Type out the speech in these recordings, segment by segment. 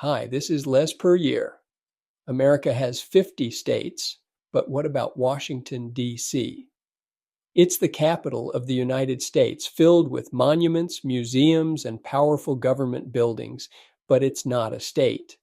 Hi, this is Les per year. America has 50 states, but what about Washington, D.C.? It's the capital of the United States, filled with monuments, museums, and powerful government buildings, but it's not a state.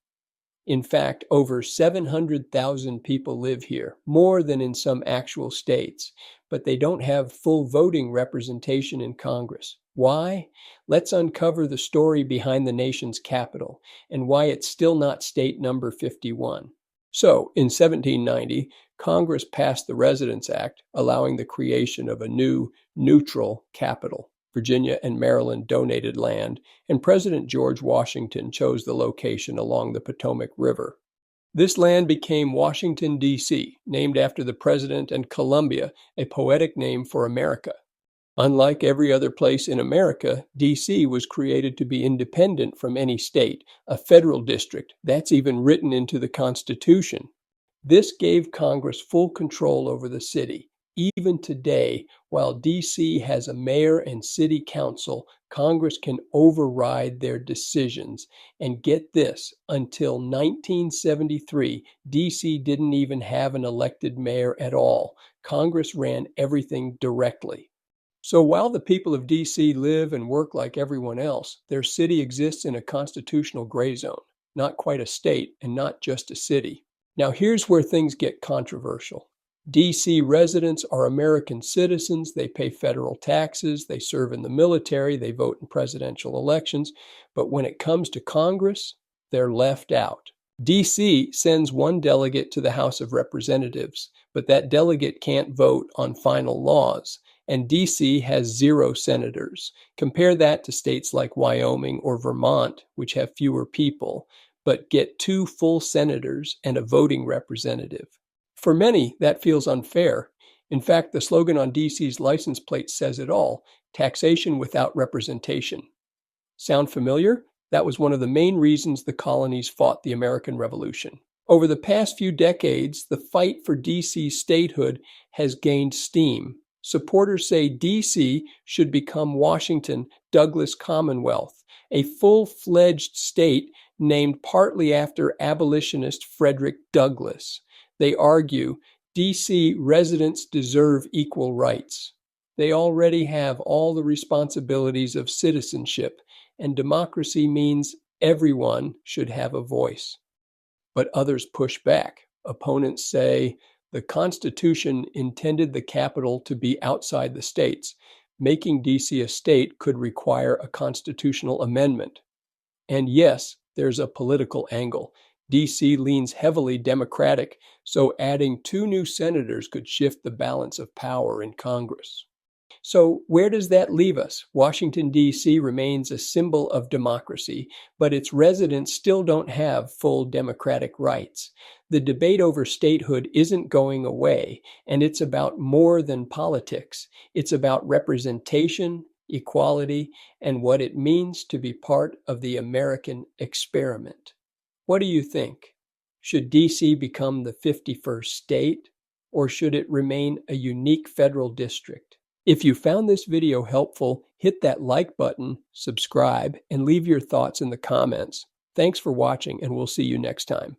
In fact, over 700,000 people live here, more than in some actual states, but they don't have full voting representation in Congress. Why? Let's uncover the story behind the nation's capital and why it's still not state number 51. So, in 1790, Congress passed the Residence Act, allowing the creation of a new, neutral capital. Virginia and Maryland donated land, and President George Washington chose the location along the Potomac River. This land became Washington, D.C., named after the president, and Columbia, a poetic name for America. Unlike every other place in America, D.C. was created to be independent from any state, a federal district. That's even written into the Constitution. This gave Congress full control over the city. Even today, while D.C. has a mayor and city council, Congress can override their decisions. And get this, until 1973, D.C. didn't even have an elected mayor at all. Congress ran everything directly. So while the people of D.C. live and work like everyone else, their city exists in a constitutional gray zone, not quite a state and not just a city. Now here's where things get controversial. D.C. residents are American citizens, they pay federal taxes, they serve in the military, they vote in presidential elections, but when it comes to Congress, they're left out. D.C. sends one delegate to the House of Representatives, but that delegate can't vote on final laws, and D.C. has 0 senators. Compare that to states like Wyoming or Vermont, which have fewer people, but get 2 full senators and a voting representative. For many, that feels unfair. In fact, the slogan on D.C.'s license plate says it all: taxation without representation. Sound familiar? That was one of the main reasons the colonies fought the American Revolution. Over the past few decades, the fight for D.C.'s statehood has gained steam. Supporters say D.C. should become Washington Douglas Commonwealth, a full-fledged state named partly after abolitionist Frederick Douglass. They argue D.C. residents deserve equal rights. They already have all the responsibilities of citizenship, and democracy means everyone should have a voice. But others push back. Opponents say the Constitution intended the capital to be outside the states. Making D.C. a state could require a constitutional amendment. And yes, there's a political angle. D.C. leans heavily Democratic, so adding 2 new senators could shift the balance of power in Congress. So where does that leave us? Washington, D.C. remains a symbol of democracy, but its residents still don't have full democratic rights. The debate over statehood isn't going away, and it's about more than politics. It's about representation, equality, and what it means to be part of the American experiment. What do you think? Should D.C. become the 51st state, or should it remain a unique federal district? If you found this video helpful, hit that like button, subscribe, and leave your thoughts in the comments. Thanks for watching, and we'll see you next time.